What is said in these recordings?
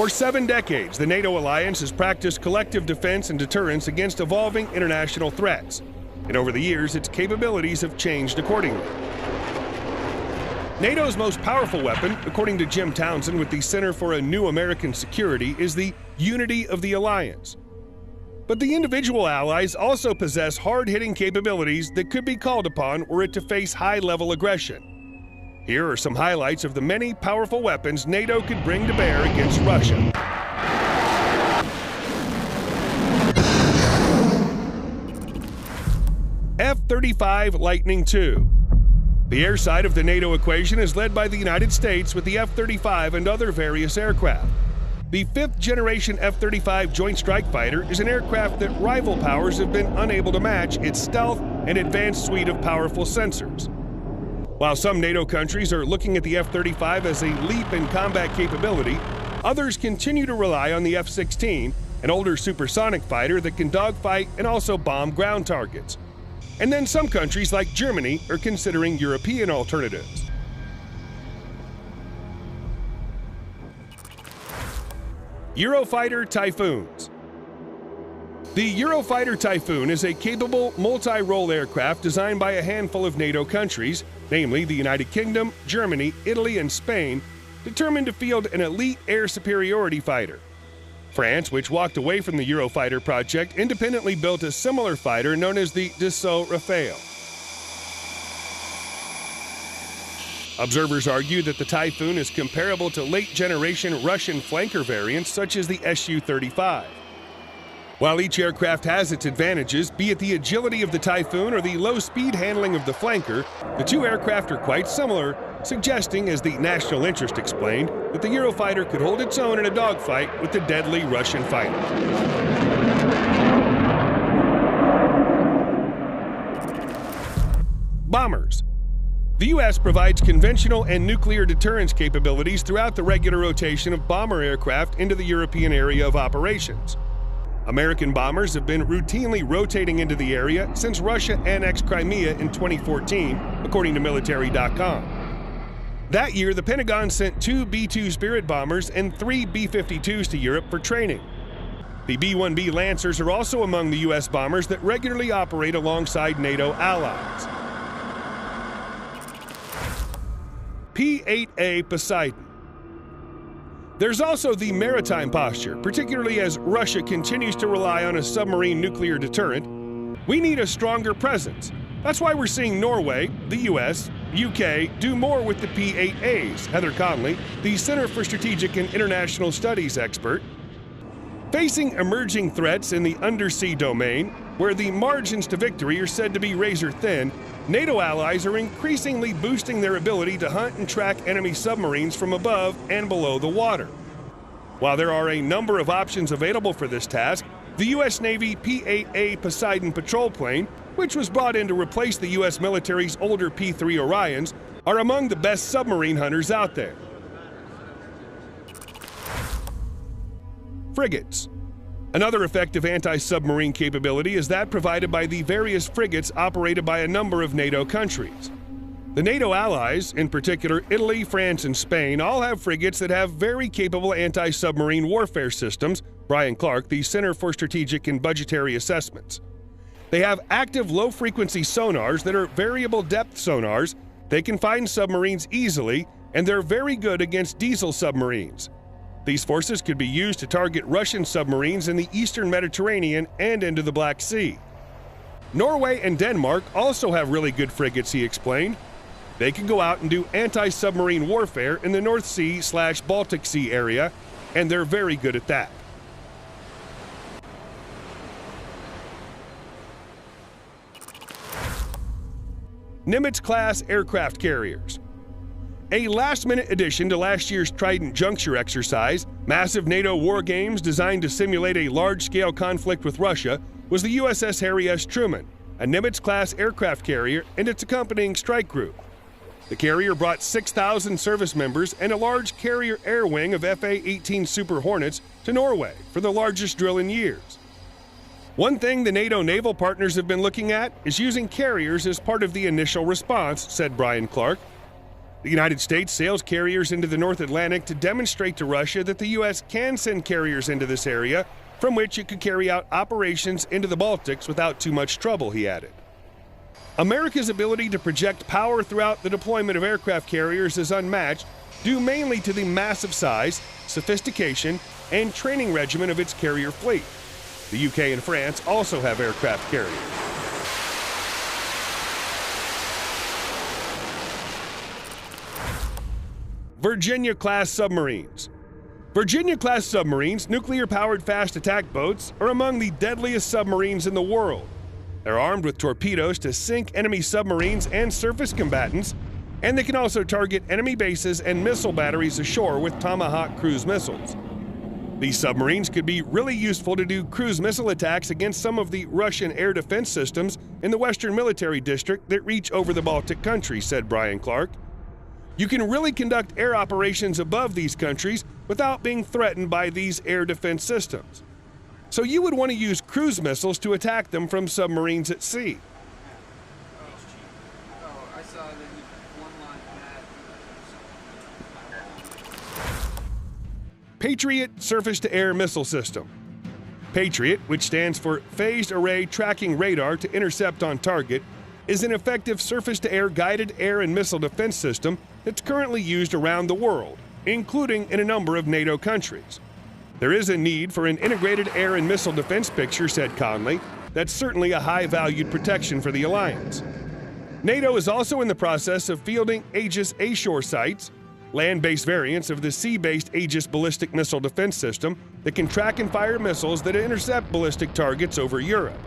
For 7 decades, the NATO alliance has practiced collective defense and deterrence against evolving international threats, and over the years, its capabilities have changed accordingly. NATO's most powerful weapon, according to Jim Townsend with the Center for a New American Security, is the unity of the alliance. But the individual allies also possess hard-hitting capabilities that could be called upon were it to face high-level aggression. Here are some highlights of the many powerful weapons NATO could bring to bear against Russia. F-35 Lightning II. The air side of the NATO equation is led by the United States with the F-35 and other various aircraft. The 5th-generation F-35 Joint Strike Fighter is an aircraft that rival powers have been unable to match its stealth and advanced suite of powerful sensors. While some NATO countries are looking at the F-35 as a leap in combat capability, others continue to rely on the F-16, an older supersonic fighter that can dogfight and also bomb ground targets. And then some countries like Germany are considering European alternatives. Eurofighter Typhoons. The Eurofighter Typhoon is a capable multi-role aircraft designed by a handful of NATO countries, namely the United Kingdom, Germany, Italy, and Spain, determined to field an elite air superiority fighter. France, which walked away from the Eurofighter project, independently built a similar fighter known as the Dassault Rafale. Observers argue that the Typhoon is comparable to late-generation Russian flanker variants such as the Su-35. While each aircraft has its advantages, be it the agility of the Typhoon or the low-speed handling of the flanker, the two aircraft are quite similar, suggesting, as the National Interest explained, that the Eurofighter could hold its own in a dogfight with the deadly Russian fighter. Bombers. The U.S. provides conventional and nuclear deterrence capabilities throughout the regular rotation of bomber aircraft into the European area of operations. American bombers have been routinely rotating into the area since Russia annexed Crimea in 2014, according to military.com. That year, the Pentagon sent 2 B-2 Spirit bombers and 3 B-52s to Europe for training. The B-1B Lancers are also among the U.S. bombers that regularly operate alongside NATO allies. P-8A Poseidon. There's also the maritime posture, particularly as Russia continues to rely on a submarine nuclear deterrent. We need a stronger presence. That's why we're seeing Norway, the US, UK do more with the P-8As, Heather Conley, the Center for Strategic and International Studies expert. Facing emerging threats in the undersea domain, where the margins to victory are said to be razor thin, NATO allies are increasingly boosting their ability to hunt and track enemy submarines from above and below the water. While there are a number of options available for this task, the U.S. Navy P-8A Poseidon patrol plane, which was brought in to replace the U.S. military's older P-3 Orions, are among the best submarine hunters out there. Frigates. Another effective anti-submarine capability is that provided by the various frigates operated by a number of NATO countries. The NATO allies, in particular Italy, France, and Spain, all have frigates that have very capable anti-submarine warfare systems, Brian Clark, the Center for Strategic and Budgetary Assessments. They have active low-frequency sonars that are variable depth sonars, they can find submarines easily, and they're very good against diesel submarines. These forces could be used to target Russian submarines in the eastern Mediterranean and into the Black Sea. Norway and Denmark also have really good frigates, he explained. They can go out and do anti-submarine warfare in the North Sea/Baltic Sea area, and they're very good at that. NIMITZ-CLASS aircraft carriers. A last-minute addition to last year's Trident Juncture exercise, massive NATO war games designed to simulate a large-scale conflict with Russia, was the USS Harry S. Truman, a Nimitz-class aircraft carrier, and its accompanying strike group. The carrier brought 6,000 service members and a large carrier air wing of FA-18 Super Hornets to Norway for the largest drill in years. One thing the NATO naval partners have been looking at is using carriers as part of the initial response, said Brian Clark. The United States sails carriers into the North Atlantic to demonstrate to Russia that the U.S. can send carriers into this area, from which it could carry out operations into the Baltics without too much trouble, he added. America's ability to project power throughout the deployment of aircraft carriers is unmatched, due mainly to the massive size, sophistication, and training regimen of its carrier fleet. The UK and France also have aircraft carriers. Virginia-class submarines. Virginia-class submarines, nuclear-powered fast attack boats, are among the deadliest submarines in the world. They're armed with torpedoes to sink enemy submarines and surface combatants, and they can also target enemy bases and missile batteries ashore with Tomahawk cruise missiles. These submarines could be really useful to do cruise missile attacks against some of the Russian air defense systems in the Western Military District that reach over the Baltic countries, said Brian Clark. You can really conduct air operations above these countries without being threatened by these air defense systems. So you would want to use cruise missiles to attack them from submarines at sea. Patriot Surface-to-Air Missile System. Patriot, which stands for Phased Array Tracking Radar to Intercept on Target, is an effective surface-to-air guided air and missile defense system that's currently used around the world, including in a number of NATO countries. There is a need for an integrated air and missile defense picture, said Conley. That's certainly a high-valued protection for the alliance. NATO is also in the process of fielding Aegis A-shore sites, land-based variants of the sea-based Aegis ballistic missile defense system that can track and fire missiles that intercept ballistic targets over Europe.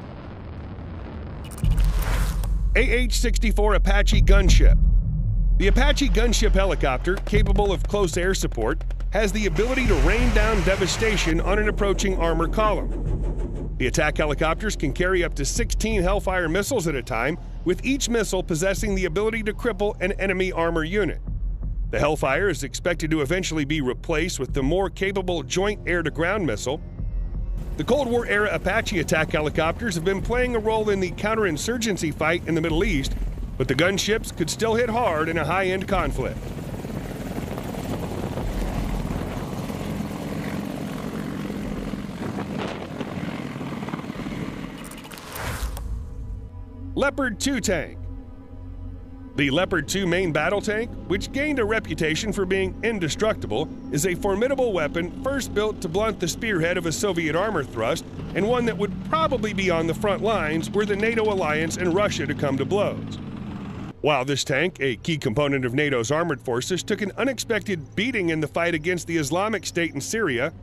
AH-64 Apache gunship. The Apache gunship helicopter, capable of close air support, has the ability to rain down devastation on an approaching armor column. The attack helicopters can carry up to 16 Hellfire missiles at a time, with each missile possessing the ability to cripple an enemy armor unit. The Hellfire is expected to eventually be replaced with the more capable Joint Air-to-Ground missile. The Cold War-era Apache attack helicopters have been playing a role in the counterinsurgency fight in the Middle East, but the gunships could still hit hard in a high-end conflict. Leopard 2 tank. The Leopard 2 main battle tank, which gained a reputation for being indestructible, is a formidable weapon first built to blunt the spearhead of a Soviet armor thrust, and one that would probably be on the front lines were the NATO alliance and Russia to come to blows. While this tank, a key component of NATO's armored forces, took an unexpected beating in the fight against the Islamic State in Syria,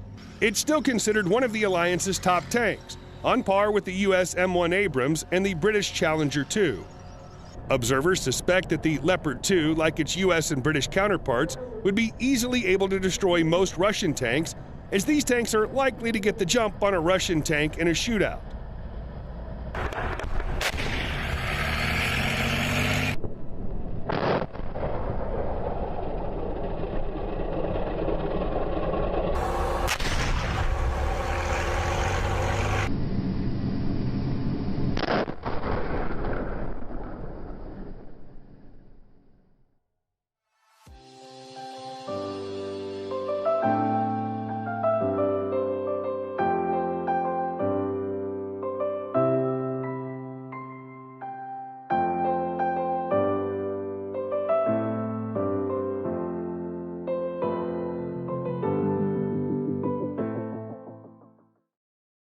it's still considered one of the alliance's top tanks, on par with the U.S. M1 Abrams and the British Challenger 2. Observers suspect that the Leopard 2, like its U.S. and British counterparts, would be easily able to destroy most Russian tanks, as these tanks are likely to get the jump on a Russian tank in a shootout.